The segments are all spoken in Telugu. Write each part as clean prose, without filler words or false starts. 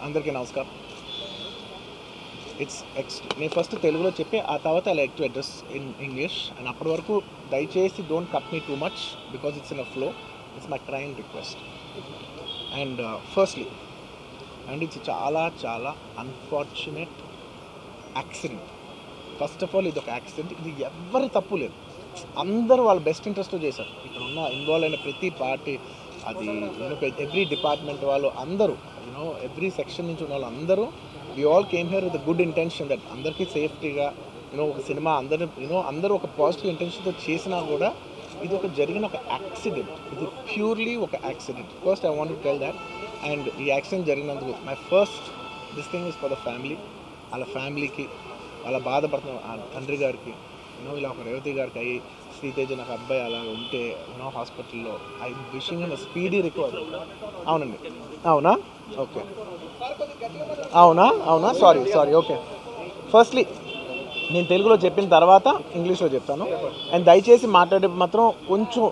అందరికీ నమస్కారం. నేను ఫస్ట్ తెలుగులో చెప్పి ఆ తర్వాత I like to address in English. And అప్పటి వరకు దయచేసి don't cut me too much because it's in a flow. It's my crime request. And firstly and it's చాలా చాలా unfortunate accident. First of all ఇది ఒక యాక్సిడెంట్. ఇది ఎవరి తప్పు లేదు. అందరూ వాళ్ళ బెస్ట్ ఇంట్రెస్ట్తో చేశారు. ఇక్కడ ఉన్న ఇన్వాల్వ్ అయిన ప్రతి పార్టీ, అది ఎవ్రీ డిపార్ట్మెంట్ వాళ్ళు అందరూ, ఎవ్రీ సెక్షన్ నుంచి ఉన్న వాళ్ళు అందరూ, we all came here with good intention that అందరికీ సేఫ్టీగా ఒక సినిమా అందరూ ఒక పాజిటివ్ ఇంటెన్షన్తో చేసినా కూడా ఇది జరిగిన ఒక యాక్సిడెంట్. ఇది ప్యూర్లీ ఒక accident. First I want to tell that. And ఈ యాక్సిడెంట్ జరిగినందుకు my first this thing is for the family. వాళ్ళ ఫ్యామిలీకి, వాళ్ళ బాధపడుతున్న తండ్రి గారికి, ఇలా ఒక రేవతి గారికి అయ్యి, శ్రీతేజ నాకు అబ్బాయి అలా ఉంటే హాస్పిటల్లో, I wishing in speedy recovery. అవునండి, అవునా? ఓకే, అవునా, సారీ. ఓకే, ఫస్ట్లీ నేను తెలుగులో చెప్పిన తర్వాత ఇంగ్లీష్లో చెప్తాను. అండ్ దయచేసి మాట్లాడే మాత్రం కొంచెం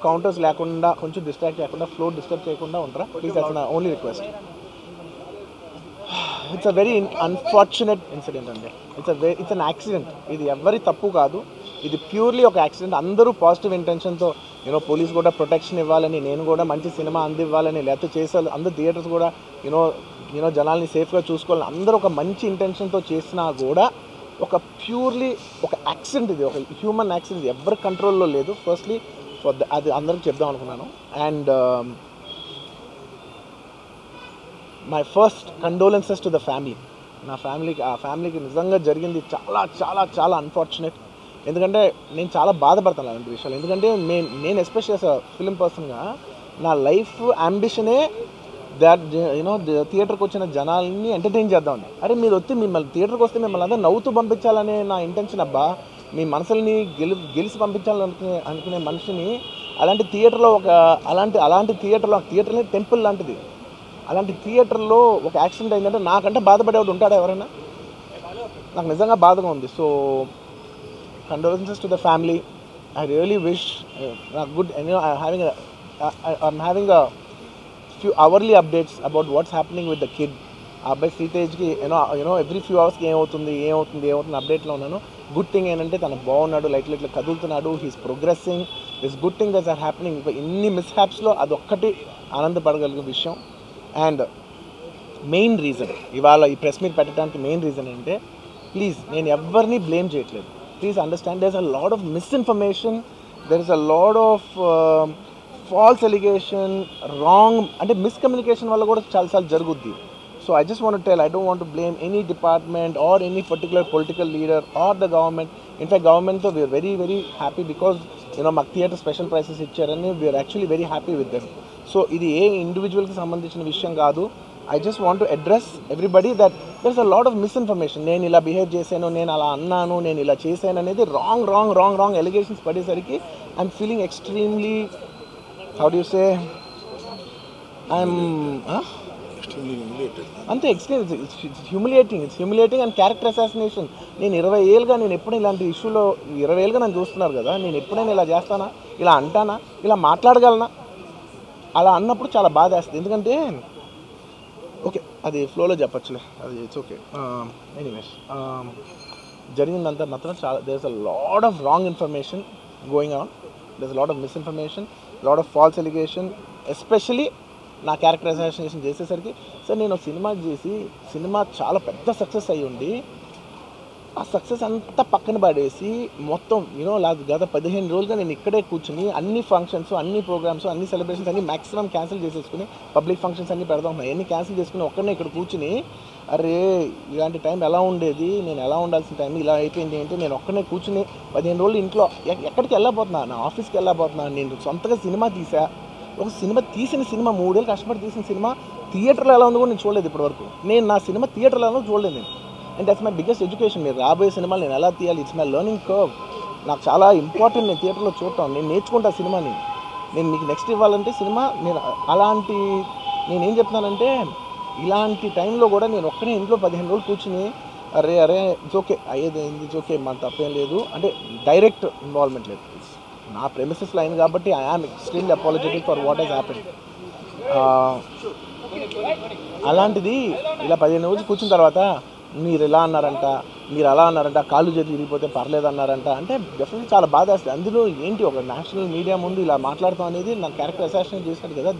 కౌంటర్స్ లేకుండా, కొంచెం డిస్ట్రాక్ట్ చేయకుండా, ఫ్లో డిస్టర్బ్ చేయకుండా ఉంటారా ప్లీజ్. దట్స్ నా only request. It's a very unfortunate incident అండి. It's an accident. ఇది ఎవరి తప్పు కాదు. ఇది ప్యూర్లీ ఒక యాక్సిడెంట్. అందరూ పాజిటివ్ ఇంటెన్షన్తో పోలీస్ కూడా ప్రొటెక్షన్ ఇవ్వాలని, నేను కూడా మంచి సినిమా అందివ్వాలని, లేకపోతే చేసే అందరు థియేటర్స్ కూడా జనాల్ని సేఫ్గా చూసుకోవాలని అందరూ ఒక మంచి ఇంటెన్షన్తో చేసినా కూడా ఒక ప్యూర్లీ ఒక యాక్సిడెంట్. ఇది ఒక హ్యూమన్ యాక్సిడెంట్. ఎవరి కంట్రోల్లో లేదు. ఫస్ట్లీ అది అందరికి చెప్దాం అనుకున్నాను. And my first condolences to the family. నా ఫ్యామిలీకి నిజంగా జరిగింది చాలా చాలా చాలా అన్ఫార్చునేట్. ఎందుకంటే నేను చాలా బాధపడతాను అలాంటి విషయాలు. ఎందుకంటే నేను ఎస్పెషల్లీ యాస్ అ ఫిలిం పర్సన్గా నా లైఫ్ అంబిషనే దాట్ థియేటర్కి వచ్చిన జనాల్ని ఎంటర్టైన్ చేద్దామని. అరే మీరు మిమ్మల్ని థియేటర్కి వస్తే మిమ్మల్ని అందరూ నవ్వుతూ పంపించాలనే నా ఇంటెన్షన్. అబ్బా, మీ మనసుల్ని గెలిచి పంపించాలనుకునే మనిషిని అలాంటి థియేటర్లో అలాంటి థియేటర్ని టెంపుల్ లాంటిది, అలాంటి థియేటర్లో ఒక యాక్సిడెంట్ అయిందంటే నాకంటే బాధపడేవాడు ఉంటాడా ఎవరైనా? నాకు నిజంగా బాధగా ఉంది. So condolences to the family. I really wish good. I'm having a few hourly updates about what's happening with the kid. ఆ అబ్బాయి శ్రీతేజ్కి ఎవ్రీ ఫ్యూ అవర్స్కి ఏమవుతుంది అప్డేట్లో ఉన్నాను. గుడ్ థింగ్ ఏంటంటే తను బాగున్నాడు, లైట్ కదులుతున్నాడు, he's progressing. This good thing that's are happening. ఇన్ని మిస్హ్యాప్స్లో అదొక్కటి ఆనందపడగలిగే విషయం. అండ్ మెయిన్ రీజన్ ఇవాళ ఈ ప్రెస్ మీట్ పెట్టడానికి మెయిన్ రీజన్ అంటే, ప్లీజ్ నేను ఎవరిని బ్లేమ్ చేయట్లేదు. Please understand, there is a lot of misinformation, there is a lot of false allegation, wrong అంటే మిస్కమ్యూనికేషన్ వల్ల కూడా చాలాసార్లు జరుగుద్ది. So I just want to tell, I don't want to blame any department or any particular political leader or the government. In fact గవర్నమెంట్తో we are very very happy because మాకు థియేటర్ స్పెషల్ ప్రైసెస్ ఇచ్చారని we are actually very happy with them. So ఇది ఏ ఇండివిజువల్కి సంబంధించిన విషయం కాదు. I just want to address everybody that there is a lot of misinformation. నేను ఇలా బిహేవ్ చేశాను, నేను అలా అన్నాను, నేను ఇలా చేశాను అనేది రాంగ్ ఎలిగేషన్స్ పడేసరికి I'm feeling extremely, how do you say, అంతే it's humiliating and character assassination. నేను 20 ఏళ్ళుగా నేను ఎప్పుడు ఇలాంటి ఇష్యూలో 20 ఏళ్ళుగా నన్ను చూస్తున్నారు కదా, నేను ఎప్పుడైనా ఇలా చేస్తానా, ఇలా అంటానా, ఇలా మాట్లాడగలనా? అలా అన్నప్పుడు చాలా బాధ వేస్తుంది. ఎందుకంటే ఓకే, అది ఫ్లోలో చెప్పచ్చులే, అది ఇట్స్ ఓకే. ఎనీవేస్, జరిగిందంతా మాత్రం చాలా, there is a lot of wrong information going on, there is a lot of misinformation, lot of false allegation. Especially నా క్యారెక్టర్ అసాసినేషన్ చేసేసరికి, సార్ నేను సినిమా చాలా పెద్ద సక్సెస్ అయ్యి ఉండి ఆ సక్సెస్ అంతా పక్కన పడేసి మొత్తం గత 15 రోజులుగా నేను ఇక్కడే కూర్చుని అన్ని ఫంక్షన్స్, అన్ని ప్రోగ్రామ్స్, అన్ని సెలబ్రేషన్స్ అన్ని మ్యాక్సిమం క్యాన్సిల్ చేసేసుకుని, పబ్లిక్ ఫంక్షన్స్ అన్ని పెడదాం అన్నీ క్యాన్సిల్ చేసుకుని ఒక్కడనే ఇక్కడ కూర్చుని, అరే ఇలాంటి టైం ఎలా ఉండేది, నేను ఎలా ఉండాల్సిన టైం ఇలా అయిపోయింది ఏంటి, నేను ఒక్కడనే కూర్చుని 15 రోజులు ఇంట్లో ఎక్కడికి వెళ్ళబోతున్నా, నా ఆఫీస్కి వెళ్ళబోతున్నా, నేను సొంతగా సినిమా తీసా. ఒక తీసిన సినిమా 3 ఏళ్ళు కష్టపడి తీసిన సినిమా థియేటర్లో ఎలా ఉందో కూడా నేను చూడలేదు ఇప్పటివరకు. నేను నా సినిమా థియేటర్లో ఎలా చూడలేదు నేను. And that's my biggest education. మీరు రాబోయే సినిమాలు నేను ఎలా తీయాలి, ఇట్స్ మై లెర్నింగ్ కర్వ్. నాకు చాలా ఇంపార్టెంట్ నేను థియేటర్లో చూడటం. నేను నేర్చుకుంటా సినిమాని. నేను మీకు నెక్స్ట్ ఇవ్వాలంటే సినిమా, నేనేం చెప్తున్నానంటే, ఇలాంటి టైంలో కూడా నేను ఒక్కనే ఇంట్లో 15 రోజులు కూర్చుని, అరే ఇట్స్ ఓకే, అయ్యేది ఇట్స్ ఓకే, మన తప్పేం లేదు అంటే డైరెక్ట్ ఇన్వాల్వ్మెంట్ లేదు. నా ప్రెమిసెస్లో అయింది కాబట్టి I am extremely apologetic for what has happened. అలాంటిది ఇలా 15 రోజులు కూర్చున్న తర్వాత మీరు ఇలా అన్నారంట, మీరు అలా అన్నారంట, కాళ్ళు చేతులు ఇరిగిపోతే పర్లేదు అన్నారంట అంటే డెఫినెట్లీ చాలా బాధ వేస్తుంది. అందులో ఏంటి ఒక నేషనల్ మీడియా ముందు ఇలా మాట్లాడతాం అనేది నా క్యారెక్టర్ అసాసినేట్ చేసినట్టు కదా.